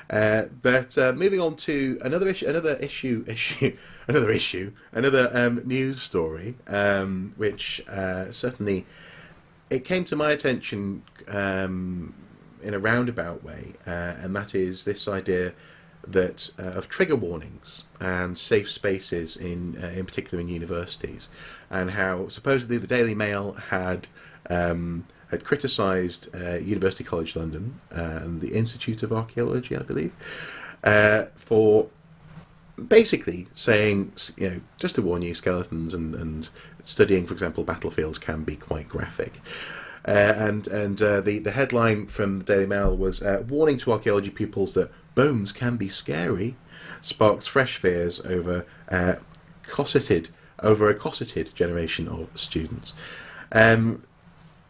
But moving on to another news story, which certainly it came to my attention in a roundabout way, and that is this idea that of trigger warnings and safe spaces in particular in universities, and how supposedly the Daily Mail had criticised University College London and the Institute of Archaeology, I believe, for basically saying, just to warn you, skeletons and studying, for example, battlefields can be quite graphic. The headline from the Daily Mail was warning to archaeology pupils that bones can be scary, sparks fresh fears over cosseted over a cosseted generation of students.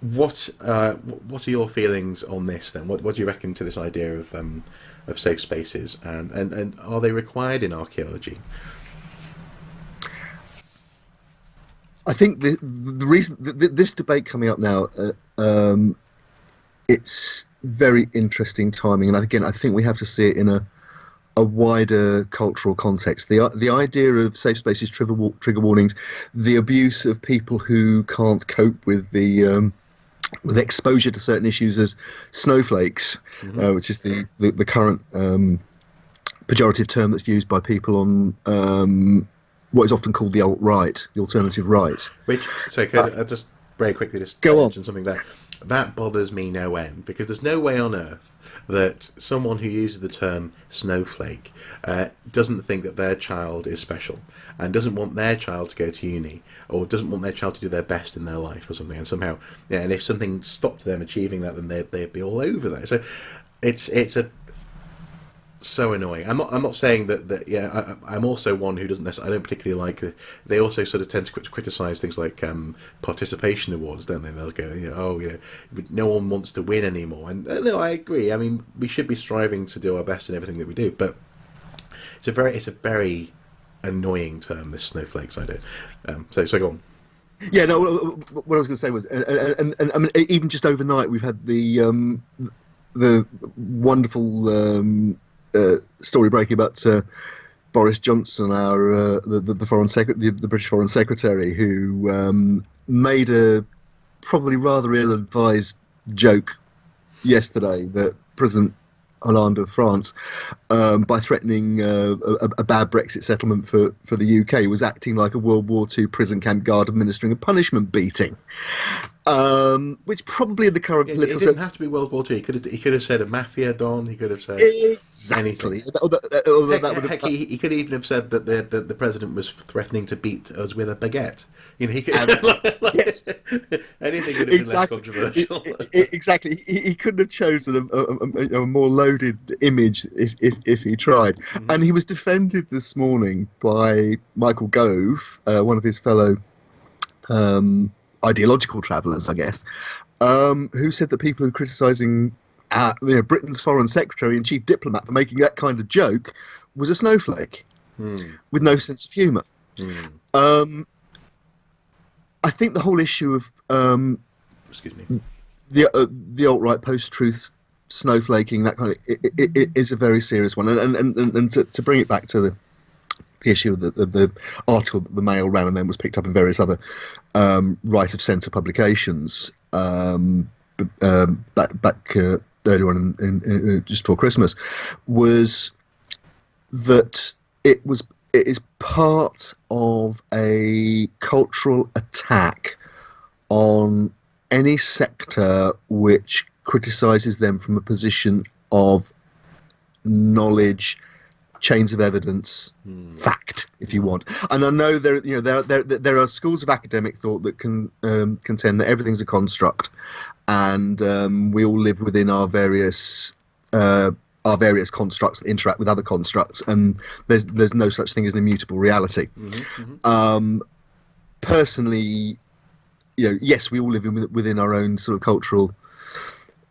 What are your feelings on this then? What do you reckon to this idea of safe spaces, and are they required in archaeology? I think the reason this debate coming up now, it's very interesting timing, and again, I think we have to see it in a wider cultural context. The idea of safe spaces, trigger warnings, the abuse of people who can't cope with the with exposure to certain issues as snowflakes, which is the current pejorative term that's used by people on what is often called the alt-right, the alternative right. Which, so could I just very quickly just mention something there? That bothers me no end, because there's no way on earth that someone who uses the term snowflake doesn't think that their child is special and doesn't want their child to go to uni, or doesn't want their child to do their best in their life or something, and somehow, and if something stopped them achieving that, then they'd be all over that. So it's so annoying. I'm not saying that I'm also one who doesn't necessarily. I don't particularly like. They also sort of tend to criticise things like participation awards, don't they? They'll go, no one wants to win anymore. And no, I agree. I mean, we should be striving to do our best in everything that we do, but it's a very annoying term, this snowflakes idea. So go on. Yeah, no. What I was going to say was, and I mean, even just overnight, we've had the wonderful story breaking about Boris Johnson, the foreign secretary, the British Foreign Secretary, who made a probably rather ill-advised joke yesterday that President Hollande of France, by threatening a bad Brexit settlement for the UK, was acting like a World War II prison camp guard administering a punishment beating. Which probably in the current political... It didn't have to be World War II. He could have said a mafia don. He could have said exactly anything. He could even have said that the president was threatening to beat us with a baguette. He could, yes, anything could have been less controversial. Exactly. He couldn't have chosen a more loaded image if he tried. Mm-hmm. And he was defended this morning by Michael Gove, one of his fellow ideological travellers, I guess, who said that people who are criticising Britain's foreign secretary and chief diplomat for making that kind of joke was a snowflake with no sense of humour. I think the whole issue of the alt-right post-truth snowflaking, that kind of it is a very serious one, and to bring it back to the issue of the article that the Mail ran and then was picked up in various other right of centre publications back earlier on in just before Christmas, was that it is part of a cultural attack on any sector which criticises them from a position of knowledge, chains of evidence, fact, if you want. And I know there are schools of academic thought that can contend that everything's a construct, and we all live within our various constructs that interact with other constructs, and there's no such thing as an immutable reality. Personally, yes, we all live within our own sort of cultural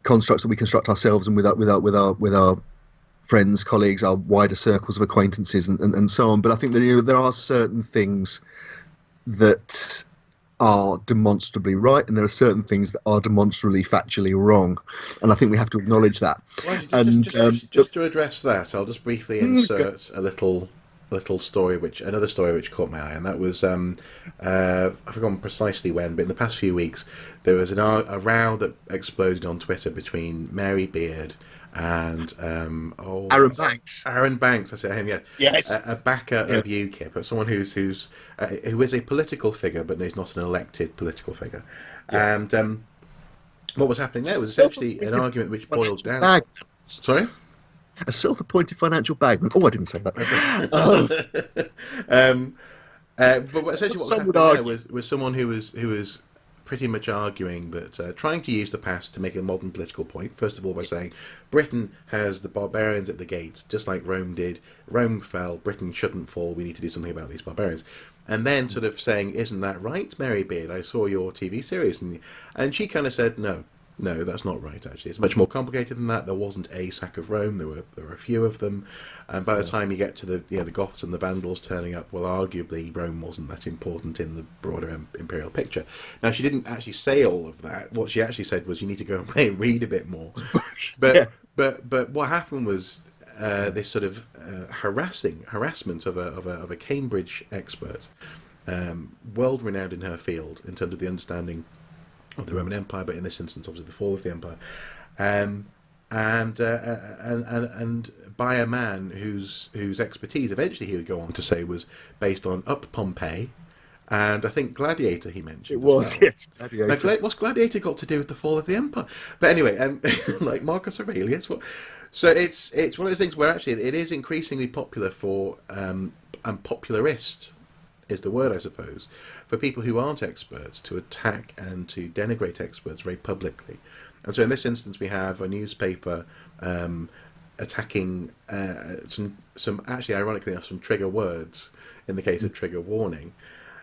constructs that we construct ourselves and with our friends, colleagues, our wider circles of acquaintances, and so on. But I think that there are certain things that are demonstrably right, and there are certain things that are demonstrably factually wrong, and I think we have to acknowledge that. Well, And just to address that, I'll just briefly insert a little story, another story which caught my eye, and that was I've forgotten precisely when, but in the past few weeks there was a row that exploded on Twitter between Mary Beard and Aaron Banks. Aaron Banks, I said him, yeah, Yes, a backer of UKIP, but someone who is a political figure, but is not an elected political figure, and what was happening there was essentially an argument which boiled down. Sorry? A self-appointed financial bagman. Oh, I didn't say that. But essentially what was happening there was someone who was pretty much arguing that trying to use the past to make a modern political point, first of all by saying Britain has the barbarians at the gates, just like Rome did. Rome fell, Britain shouldn't fall, we need to do something about these barbarians. And then sort of saying, isn't that right, Mary Beard? I saw your TV series. And she kind of said, no, that's not right, actually. It's much more complicated than that. There wasn't a sack of Rome. There were a few of them. And by the time you get to the Goths and the Vandals turning up, well, arguably, Rome wasn't that important in the broader imperial picture. Now, she didn't actually say all of that. What she actually said was, you need to go away and read a bit more. But what happened was this sort of harassment of a Cambridge expert, world renowned in her field in terms of the understanding of the Roman Empire, but in this instance, obviously, the fall of the empire, and by a man whose expertise, eventually, he would go on to say, was based on Up Pompeii, and I think Gladiator. He mentioned it was yes, Gladiator. Now, what's Gladiator got to do with the fall of the empire? But anyway, like Marcus Aurelius. So it's one of those things where actually it is increasingly popular for and popularist is the word, I suppose, for people who aren't experts to attack and to denigrate experts very publicly. And so in this instance, we have a newspaper attacking some actually, ironically enough, some trigger words in the case of trigger warning.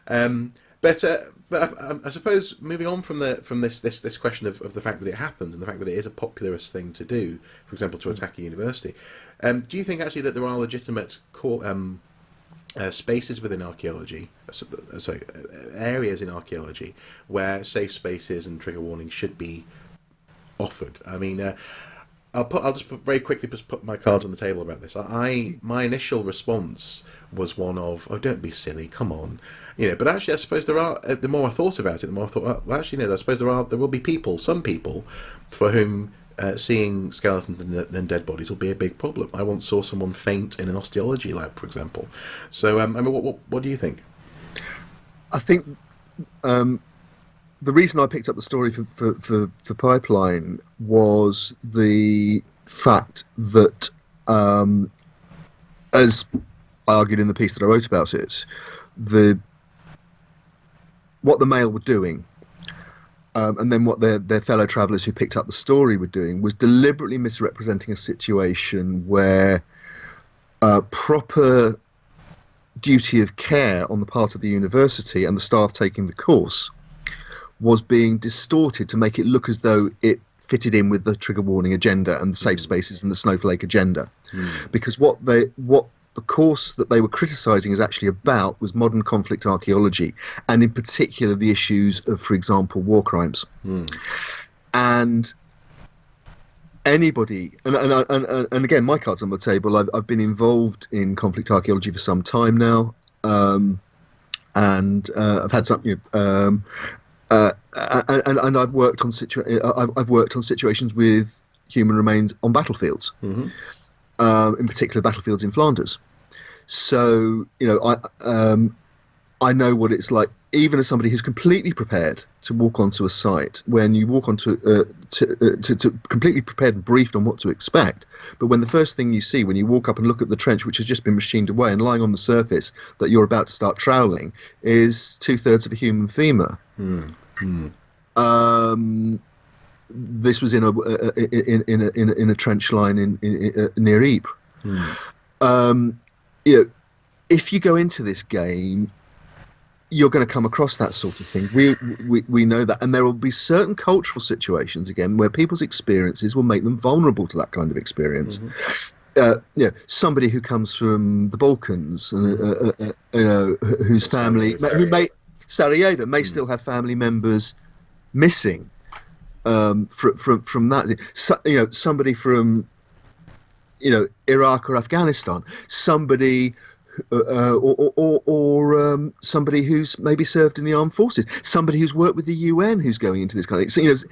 But I suppose moving on from this question of the fact that it happens and the fact that it is a popularist thing to do, for example, to attack a university, do you think actually that there are legitimate spaces within archaeology, areas in archaeology where safe spaces and trigger warnings should be offered? I mean, I'll just very quickly put my cards on the table about this. My initial response was one of, oh, don't be silly, come on, But actually, I suppose there are. The more I thought about it, the more I thought, well, actually, I suppose there will be some people, for whom seeing skeletons and dead bodies will be a big problem. I once saw someone faint in an osteology lab, for example. So, I mean, what do you think? I think the reason I picked up the story for Pipeline was the fact that, as I argued in the piece that I wrote about it, what the Mail were doing, and then what their fellow travellers who picked up the story were doing, was deliberately misrepresenting a situation where proper duty of care on the part of the university and the staff taking the course was being distorted to make it look as though it fitted in with the trigger warning agenda and the safe spaces and the snowflake agenda. Because what the course that they were criticising is actually about was modern conflict archaeology, and in particular the issues of, for example, war crimes. And anybody, and again, my cards on the table. I've been involved in conflict archaeology for some time now, and I've had some. And I've worked on situations with human remains on battlefields, in particular battlefields in Flanders. So I know what it's like, even as somebody who's completely prepared to walk onto a site. When you walk onto to completely prepared and briefed on what to expect, but when the first thing you see when you walk up and look at the trench, which has just been machined away and lying on the surface that you're about to start troweling, is 2/3 of a human femur. This was in a trench line near Ypres. If you go into this game, you're going to come across that sort of thing. We know that, and there will be certain cultural situations again where people's experiences will make them vulnerable to that kind of experience. Somebody who comes from the Balkans, whose family, Sarajevo may still have family members missing from that. So, somebody from Iraq or Afghanistan, somebody or somebody who's maybe served in the armed forces, somebody who's worked with the UN who's going into this kind of thing. So,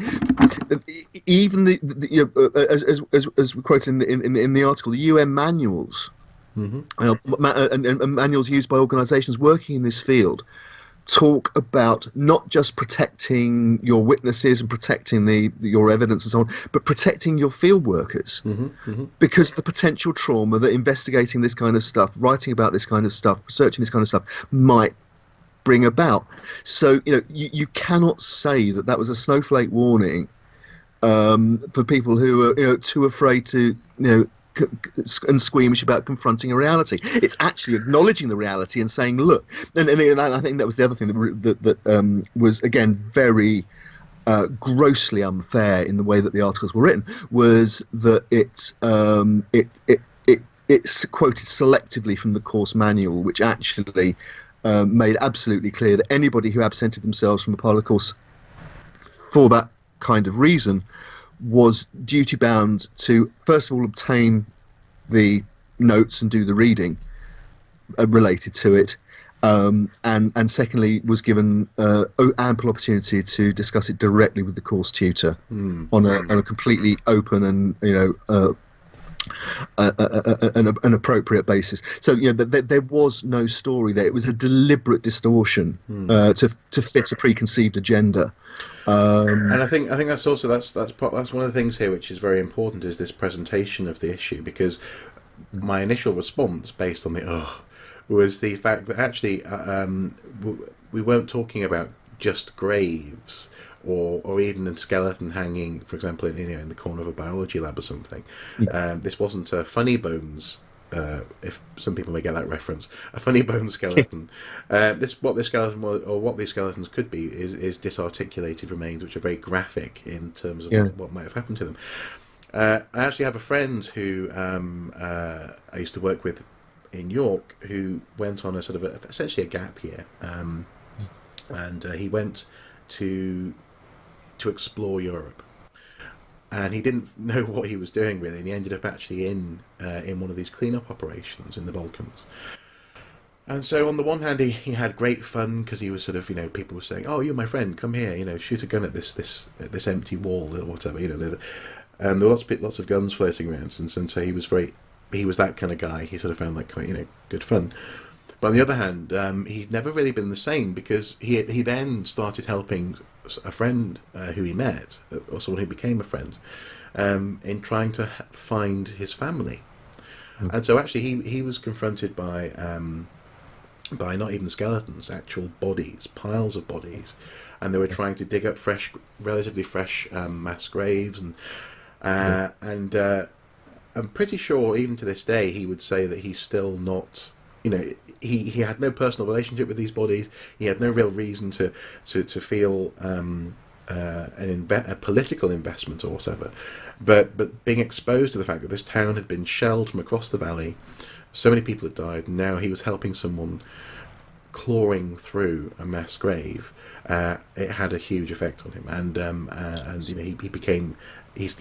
even as we quote in the article, the UN manuals, and manuals used by organisations working in this field, talk about not just protecting your witnesses and protecting your evidence and so on, but protecting your field workers, because of the potential trauma that investigating this kind of stuff, writing about this kind of stuff, researching this kind of stuff might bring about. So you cannot say that was a snowflake warning for people who are too afraid to and squeamish about confronting a reality. It's actually acknowledging the reality and saying, look, and I think that was the other thing that was, again, very grossly unfair in the way that the articles were written, was that it's quoted selectively from the course manual, which actually made absolutely clear that anybody who absented themselves from a part of the course for that kind of reason was duty bound to, first of all, obtain the notes and do the reading related to it, and secondly was given ample opportunity to discuss it directly with the course tutor on a completely open and an appropriate basis. So there was no story there. It was a deliberate distortion to fit a preconceived agenda. And I think that's also that's one of the things here which is very important, is this presentation of the issue, because my initial response, based on was the fact that actually we weren't talking about just graves or even a skeleton hanging, for example, in the corner of a biology lab or something. This wasn't a funny bones. If some people may get that reference, a funny bone skeleton. What this skeleton was, or what these skeletons could be, is disarticulated remains, which are very graphic in terms of what might have happened to them. I actually have a friend who I used to work with in York, who went on a sort of essentially a gap year, and he went to explore Europe. And he didn't know what he was doing, really, and he ended up actually in one of these clean-up operations in the Balkans. And so on the one hand, he had great fun, because he was sort of, people were saying, "Oh, you're my friend, come here, shoot a gun at this empty wall," or whatever, and there were lots of guns floating around, and so he was that kind of guy. He sort of found that quite, good fun. But on the other hand, he's never really been the same, because he then started helping a friend who he met, or someone who became a friend, in trying to find his family. And so actually he was confronted by not even skeletons, actual bodies, piles of bodies, and they were trying to dig up relatively fresh mass graves, and I'm pretty sure even to this day he would say that he's still not, he had no personal relationship with these bodies. He had no real reason to feel a political investment or whatever. But being exposed to the fact that this town had been shelled from across the valley, so many people had died, and now he was helping someone clawing through a mass grave. It had a huge effect on him, and he became. He's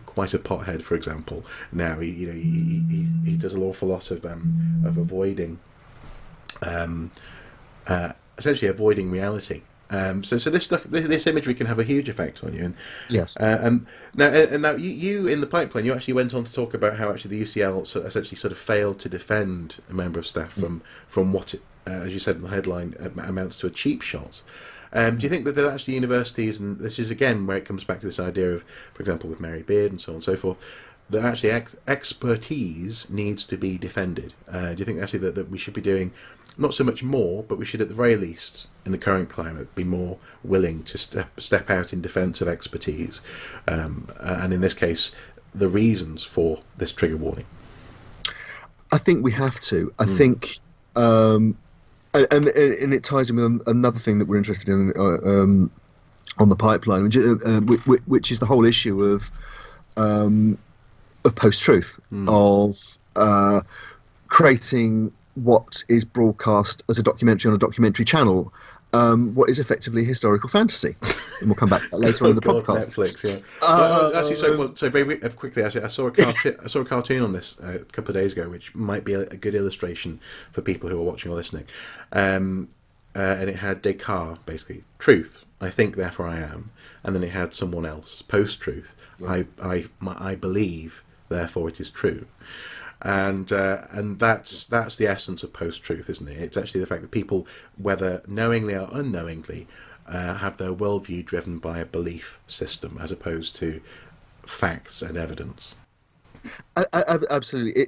quite a pothead, for example. Now he does an awful lot of avoiding, essentially avoiding reality. So this stuff, this imagery can have a huge effect on you. And yes. Now you in the pipeline, you actually went on to talk about how actually the UCL essentially sort of failed to defend a member of staff from what, as you said in the headline, amounts to a cheap shot. Do you think that there are actually universities, and this is again where it comes back to this idea of, for example, with Mary Beard and so on and so forth, that actually expertise needs to be defended? Do you think actually that we should be doing not so much more, but we should at the very least, in the current climate, be more willing to step out in defence of expertise, and in this case, the reasons for this trigger warning? I think we have to. I think. And it ties in with another thing that we're interested in on the pipeline, which is the whole issue of PostTruth, of creating what is broadcast as a documentary on a documentary channel, what is effectively historical fantasy. And we'll come back to that later on in the podcast. Netflix, yeah. Actually, so very quickly, actually, I saw a cartoon on this a couple of days ago, which might be a good illustration for people who are watching or listening. And it had Descartes, basically, truth, I think, therefore I am. And then it had someone else, post-truth, I believe, therefore it is true. And that's the essence of post-truth, isn't it? It's actually the fact that people, whether knowingly or unknowingly, have their worldview driven by a belief system as opposed to facts and evidence. Absolutely,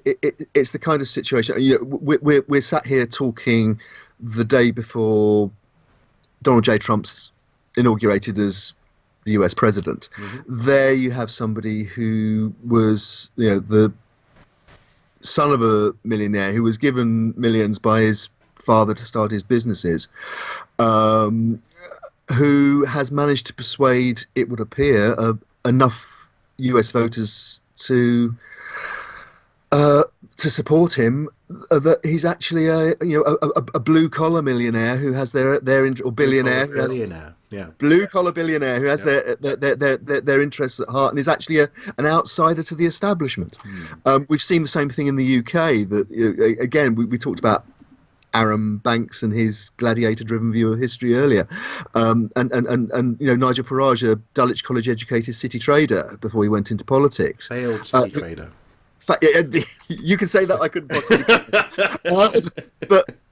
it's the kind of situation. We're sat here talking the day before Donald J. Trump's inaugurated as the US president. Mm-hmm. There you have somebody who was, the son of a millionaire who was given millions by his father to start his businesses, who has managed to persuade, it would appear, enough US voters to support him, that he's actually a blue collar millionaire who has their or billionaire, blue collar billionaire who has their interests at heart and is actually an outsider to the establishment. We've seen the same thing in the UK. That again, we talked about Aaron Banks and his gladiator-driven view of history earlier, and Nigel Farage, a Dulwich College educated city trader before he went into politics. Failed city trader. You can say that, I couldn't possibly.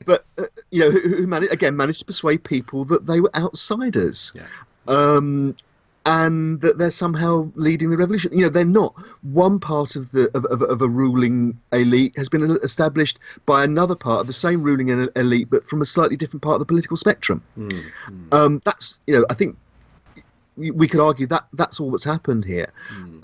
But who managed to persuade people that they were outsiders, and that they're somehow leading the revolution. They're not. One part of a ruling elite has been established by another part of the same ruling elite, but from a slightly different part of the political spectrum. That's I think we could argue that that's all that's happened here.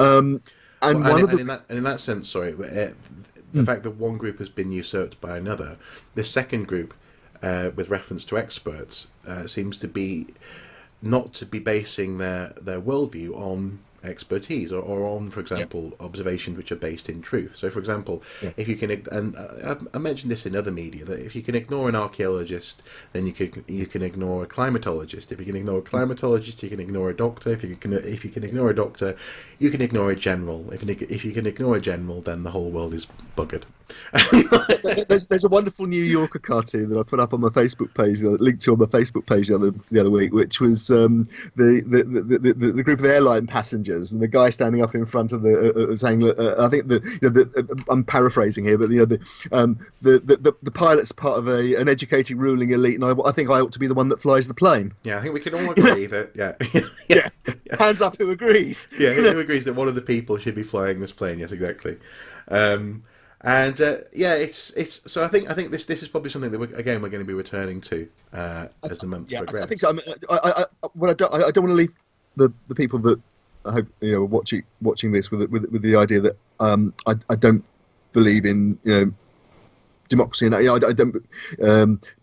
And in that sense, sorry, the fact that one group has been usurped by another, the second group, with reference to experts, seems to be not to be basing their worldview on expertise or on, for example, observations which are based in truth. So, for example, if you can, and I mentioned this in other media, that if you can ignore an archaeologist, then you can ignore a climatologist. If you can ignore a climatologist, you can ignore a doctor. If you can ignore a doctor, you can ignore a general. If you can ignore a general, then the whole world is buggered. There's a wonderful New Yorker cartoon that I put up on my Facebook page, linked to on my Facebook page the other week, which was the group of airline passengers and the guy standing up in front of the saying, I think I'm paraphrasing here, but the pilot's part of an educated ruling elite, and I think I ought to be the one that flies the plane. Yeah, I think we can all agree that. Hands up, who agrees? Yeah, who agrees that one of the people should be flying this plane? Yes, exactly. It's so I think this is probably something that we're going to be returning to as the months progress. I think so. I don't want to leave the people that I hope are watching this with the idea that I don't believe in democracy, and I don't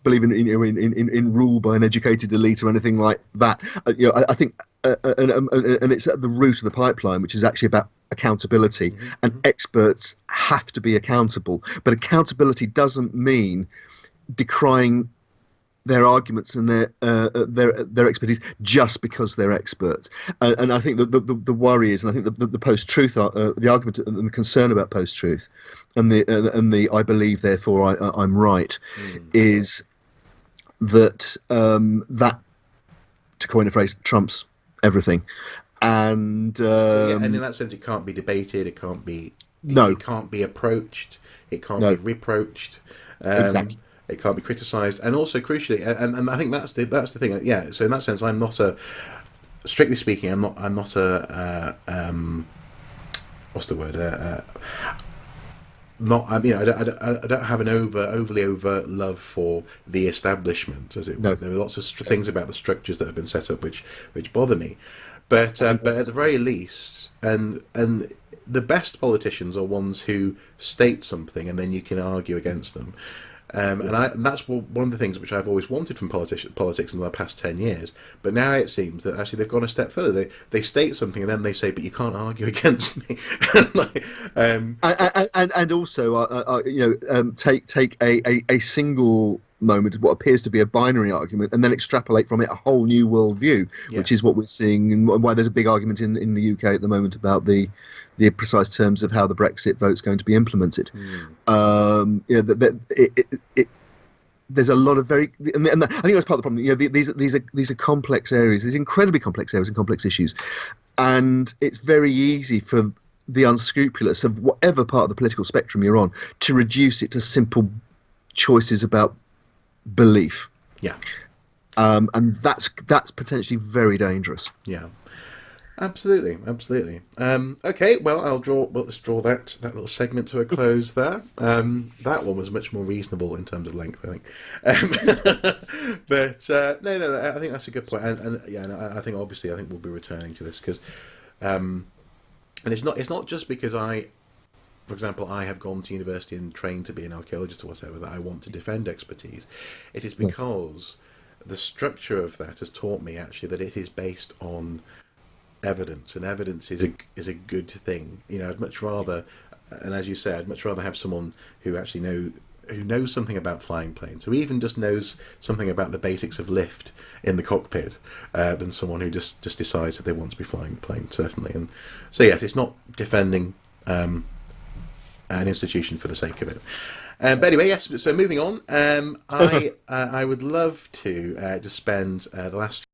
believe in rule by an educated elite or anything like that. I think and it's at the root of the pipeline, which is actually about accountability, and experts have to be accountable. But accountability doesn't mean decrying their arguments and their expertise just because they're experts. And I think that the worry is, and I think the post-truth, the argument and the concern about post-truth, and the I believe therefore I'm right, is that that, to coin a phrase, trumps everything. And and in that sense, it can't be debated. It can't be. It can't be approached. It can't be reproached. Exactly. It can't be criticised, and also crucially, and I think that's the thing. Yeah. So in that sense, I'm not strictly speaking, I'm not a what's the word? I don't have an overly overt love for the establishment, as it were. There are lots of things about the structures that have been set up which bother me. But at the very least, and the best politicians are ones who state something and then you can argue against them. And that's one of the things which I've always wanted from politics in the past 10 years. But now it seems that actually they've gone a step further. They state something and then they say, "But you can't argue against me." And also, take a single moment of what appears to be a binary argument and then extrapolate from it a whole new worldview, Yeah. which is what we're seeing, and why there's a big argument in the UK at the moment about the precise terms of how the Brexit vote's going to be implemented. There's a lot of very, and I think that's part of the problem. You know, these are complex areas, these incredibly complex areas and complex issues, and it's very easy for the unscrupulous of whatever part of the political spectrum you're on to reduce it to simple choices about belief. Yeah. And that's potentially very dangerous. Yeah. Absolutely. Okay, well, let's draw that little segment to a close there. That one was much more reasonable in terms of length, I think. But no, I think that's a good point, and I think obviously we'll be returning to this because, and it's not just because for example, I have gone to university and trained to be an archaeologist or whatever that I want to defend expertise. It is because the structure of that has taught me actually that it is based on evidence, and evidence is a good thing. You know, I'd much rather, and as you say, I'd much rather have someone who actually knows something about flying planes, who even just knows something about the basics of lift in the cockpit, than someone who just decides that they want to be flying a plane, certainly. And so yes, it's not defending an institution for the sake of it. But anyway, yes. So moving on, I would love to just spend the last